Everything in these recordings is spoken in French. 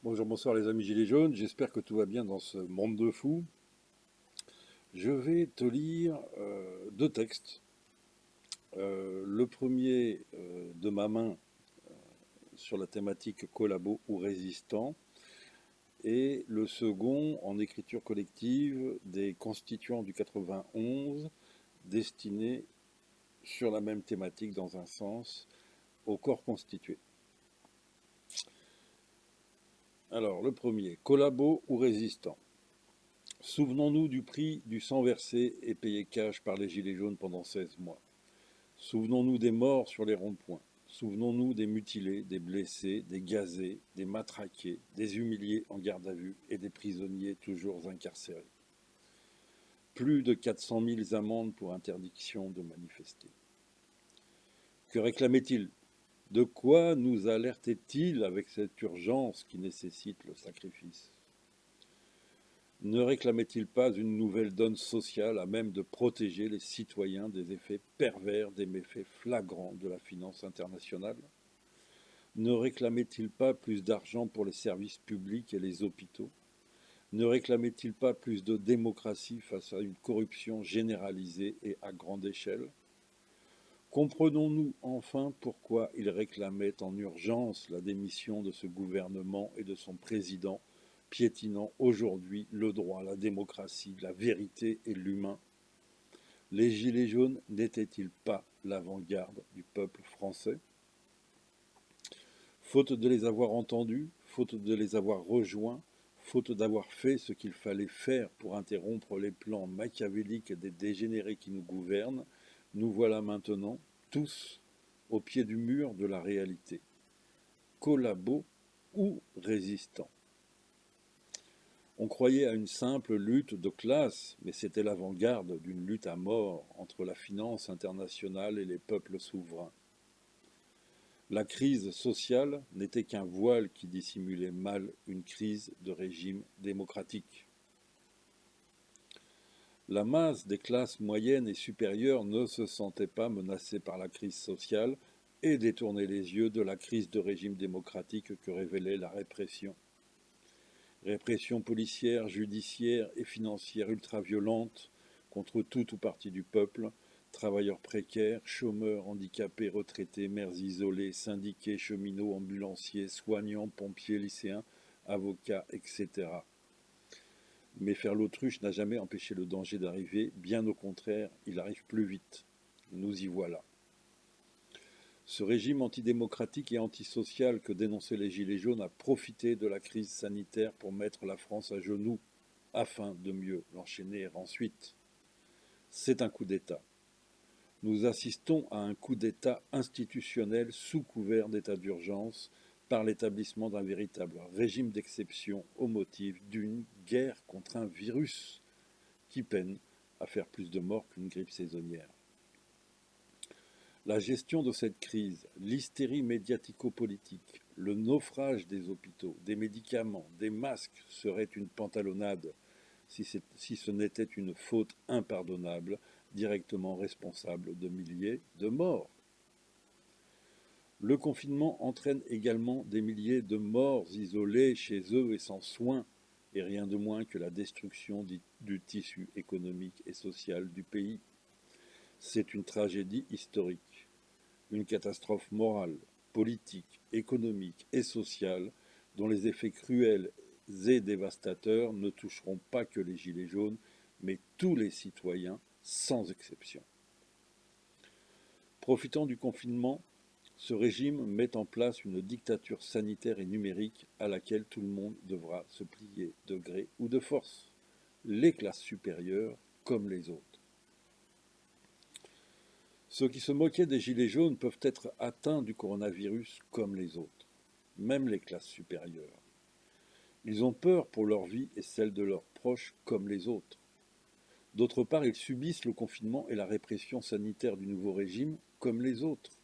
Bonjour, bonsoir les amis Gilets jaunes, j'espère que tout va bien dans ce monde de fous. Je vais te lire deux textes. Le premier de ma main sur la thématique collabo ou résistant et le second en écriture collective des constituants du 91 destinés sur la même thématique dans un sens au corps constitué. Alors le premier, collabo ou résistant. Souvenons-nous du prix du sang versé et payé cash par les Gilets jaunes pendant 16 mois. Souvenons-nous des morts sur les ronds-points. Souvenons-nous des mutilés, des blessés, des gazés, des matraqués, des humiliés en garde à vue et des prisonniers toujours incarcérés. Plus de 400 000 amendes pour interdiction de manifester. Que réclamait-il? De quoi nous alertait-il avec cette urgence qui nécessite le sacrifice? Ne réclamait-il pas une nouvelle donne sociale à même de protéger les citoyens des effets pervers, des méfaits flagrants de la finance internationale? Ne réclamait-il pas plus d'argent pour les services publics et les hôpitaux? Ne réclamait-il pas plus de démocratie face à une corruption généralisée et à grande échelle? Comprenons-nous enfin pourquoi il réclamait en urgence la démission de ce gouvernement et de son président, piétinant aujourd'hui le droit, la démocratie, la vérité et l'humain? Les Gilets jaunes n'étaient-ils pas l'avant-garde du peuple français? Faute de les avoir entendus, faute de les avoir rejoints, faute d'avoir fait ce qu'il fallait faire pour interrompre les plans machiavéliques des dégénérés qui nous gouvernent, nous voilà maintenant, tous, au pied du mur de la réalité. Collabos ou résistants. On croyait à une simple lutte de classe, mais c'était l'avant-garde d'une lutte à mort entre la finance internationale et les peuples souverains. La crise sociale n'était qu'un voile qui dissimulait mal une crise de régime démocratique. La masse des classes moyennes et supérieures ne se sentait pas menacée par la crise sociale et détournait les yeux de la crise de régime démocratique que révélait la répression. Répression policière, judiciaire et financière ultra-violente contre tout ou partie du peuple, travailleurs précaires, chômeurs, handicapés, retraités, mères isolées, syndiqués, cheminots, ambulanciers, soignants, pompiers, lycéens, avocats, etc. Mais faire l'autruche n'a jamais empêché le danger d'arriver, bien au contraire, il arrive plus vite. Nous y voilà. Ce régime antidémocratique et antisocial que dénonçaient les Gilets jaunes a profité de la crise sanitaire pour mettre la France à genoux, afin de mieux l'enchaîner ensuite. C'est un coup d'État. Nous assistons à un coup d'État institutionnel sous couvert d'état d'urgence par l'établissement d'un véritable régime d'exception au motif d'une guerre contre un virus qui peine à faire plus de morts qu'une grippe saisonnière. La gestion de cette crise, l'hystérie médiatico-politique, le naufrage des hôpitaux, des médicaments, des masques serait une pantalonnade si ce n'était une faute impardonnable, directement responsable de milliers de morts. Le confinement entraîne également des milliers de morts isolés chez eux et sans soins, et rien de moins que la destruction du tissu économique et social du pays. C'est une tragédie historique, une catastrophe morale, politique, économique et sociale dont les effets cruels et dévastateurs ne toucheront pas que les Gilets jaunes, mais tous les citoyens, sans exception. Profitant du confinement, ce régime met en place une dictature sanitaire et numérique à laquelle tout le monde devra se plier de gré ou de force, les classes supérieures comme les autres. Ceux qui se moquaient des Gilets jaunes peuvent être atteints du coronavirus comme les autres, même les classes supérieures. Ils ont peur pour leur vie et celle de leurs proches comme les autres. D'autre part, ils subissent le confinement et la répression sanitaire du nouveau régime comme les autres.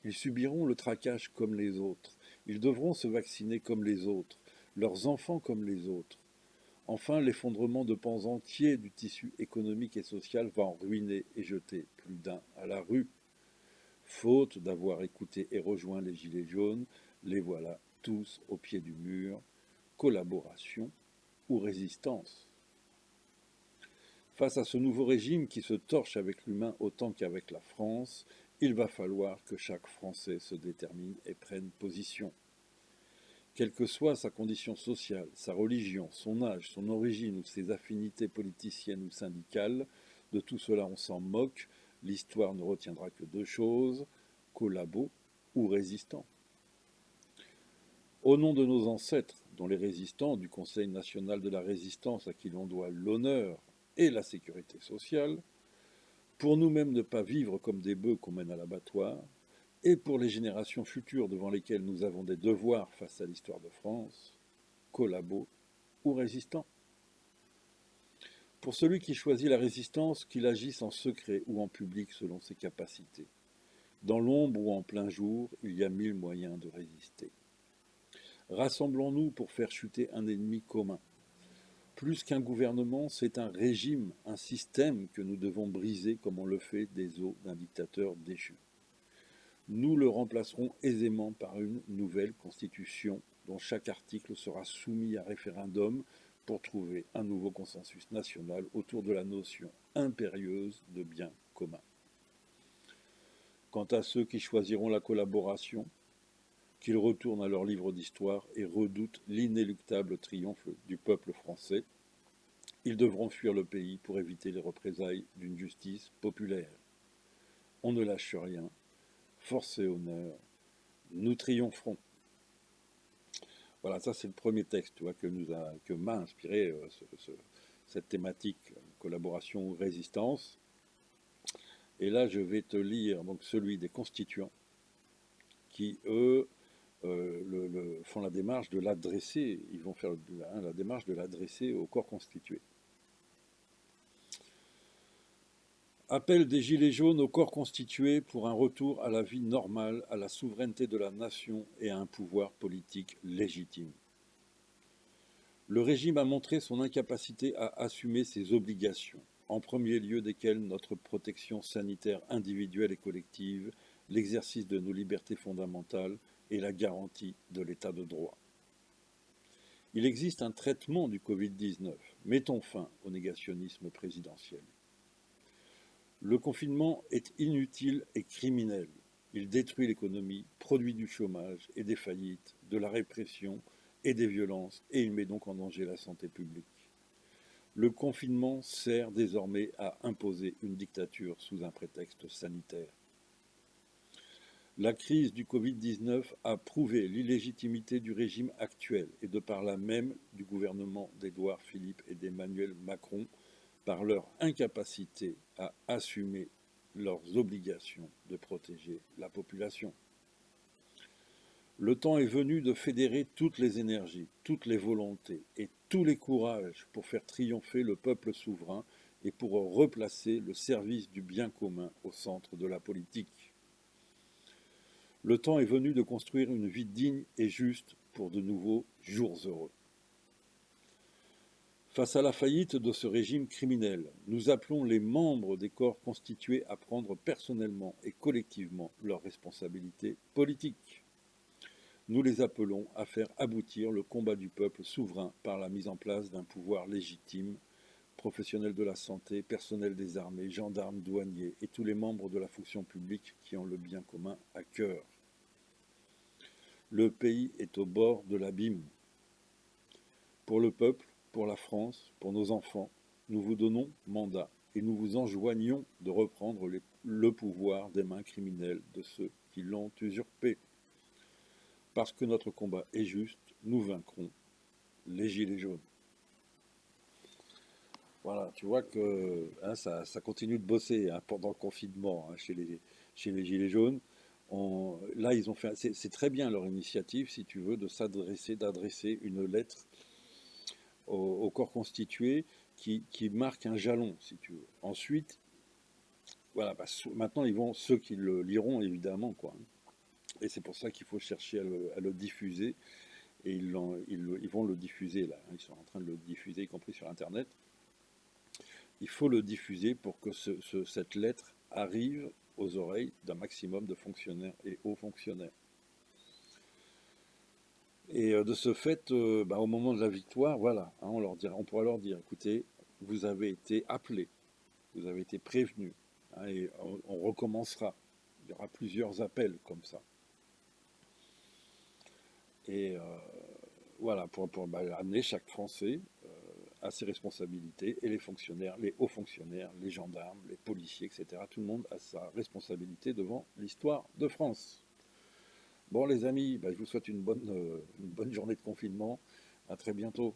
Ils subiront le traquage comme les autres. Ils devront se vacciner comme les autres, leurs enfants comme les autres. Enfin, l'effondrement de pans entiers du tissu économique et social va en ruiner et jeter plus d'un à la rue. Faute d'avoir écouté et rejoint les Gilets jaunes, les voilà tous au pied du mur. collaboration ou résistance. Face à ce nouveau régime qui se torche avec l'humain autant qu'avec la France, il va falloir que chaque Français se détermine et prenne position. Quelle que soit sa condition sociale, sa religion, son âge, son origine ou ses affinités politiciennes ou syndicales, de tout cela on s'en moque, l'histoire ne retiendra que deux choses, collabo ou résistant. Au nom de nos ancêtres, dont les résistants du Conseil national de la résistance à qui l'on doit l'honneur et la sécurité sociale, pour nous-mêmes ne pas vivre comme des bœufs qu'on mène à l'abattoir, et pour les générations futures devant lesquelles nous avons des devoirs face à l'histoire de France, collabo ou résistant. Pour celui qui choisit la résistance, qu'il agisse en secret ou en public selon ses capacités. Dans l'ombre ou en plein jour, il y a 1000 moyens de résister. Rassemblons-nous pour faire chuter un ennemi commun. Plus qu'un gouvernement, c'est un régime, un système que nous devons briser comme on le fait des os d'un dictateur déchu. Nous le remplacerons aisément par une nouvelle constitution dont chaque article sera soumis à référendum pour trouver un nouveau consensus national autour de la notion impérieuse de bien commun. Quant à ceux qui choisiront la collaboration, qu'ils retournent à leur livre d'histoire et redoutent l'inéluctable triomphe du peuple français. Ils devront fuir le pays pour éviter les représailles d'une justice populaire. On ne lâche rien, force et honneur, nous triompherons. Voilà, ça c'est le premier texte que m'a inspiré cette thématique collaboration ou résistance. Et là je vais te lire donc celui des constituants qui, eux, font la démarche de l'adresser, ils vont faire la démarche de l'adresser au corps constitué. Appel des Gilets jaunes au corps constitué pour un retour à la vie normale, à la souveraineté de la nation et à un pouvoir politique légitime. Le régime a montré son incapacité à assumer ses obligations, en premier lieu desquelles notre protection sanitaire individuelle et collective, l'exercice de nos libertés fondamentales et la garantie de l'état de droit. Il existe un traitement du Covid-19. Mettons fin au négationnisme présidentiel. Le confinement est inutile et criminel. Il détruit l'économie, produit du chômage et des faillites, de la répression et des violences, et il met donc en danger la santé publique. Le confinement sert désormais à imposer une dictature sous un prétexte sanitaire. La crise du Covid-19 a prouvé l'illégitimité du régime actuel et de par là même du gouvernement d'Édouard Philippe et d'Emmanuel Macron par leur incapacité à assumer leurs obligations de protéger la population. Le temps est venu de fédérer toutes les énergies, toutes les volontés et tous les courages pour faire triompher le peuple souverain et pour replacer le service du bien commun au centre de la politique. Le temps est venu de construire une vie digne et juste pour de nouveaux jours heureux. Face à la faillite de ce régime criminel, nous appelons les membres des corps constitués à prendre personnellement et collectivement leurs responsabilités politiques. Nous les appelons à faire aboutir le combat du peuple souverain par la mise en place d'un pouvoir légitime, professionnels de la santé, personnel des armées, gendarmes, douaniers et tous les membres de la fonction publique qui ont le bien commun à cœur. Le pays est au bord de l'abîme. Pour le peuple, pour la France, pour nos enfants, nous vous donnons mandat et nous vous enjoignons de reprendre le pouvoir des mains criminelles de ceux qui l'ont usurpé. Parce que notre combat est juste, nous vaincrons les Gilets jaunes. Voilà, tu vois que ça continue de bosser pendant le confinement chez les Gilets jaunes. Là, ils ont fait, c'est très bien leur initiative, si tu veux, d'adresser une lettre au corps constitué qui marque un jalon, si tu veux. Ensuite, voilà, maintenant, ceux qui le liront, évidemment, quoi. Et c'est pour ça qu'il faut chercher à le diffuser. Et ils vont le diffuser, là. Ils sont en train de le diffuser, y compris sur Internet. Il faut le diffuser pour que cette lettre arrive aux oreilles d'un maximum de fonctionnaires et hauts fonctionnaires. Et de ce fait, au moment de la victoire, voilà, hein, on pourra leur dire, écoutez, vous avez été appelés, vous avez été prévenus, hein, et on recommencera. Il y aura plusieurs appels comme ça. Et voilà, pour amener chaque Français à ses responsabilités, et les fonctionnaires, les hauts fonctionnaires, les gendarmes, les policiers, etc. Tout le monde a sa responsabilité devant l'histoire de France. Bon les amis, je vous souhaite une bonne journée de confinement. À très bientôt.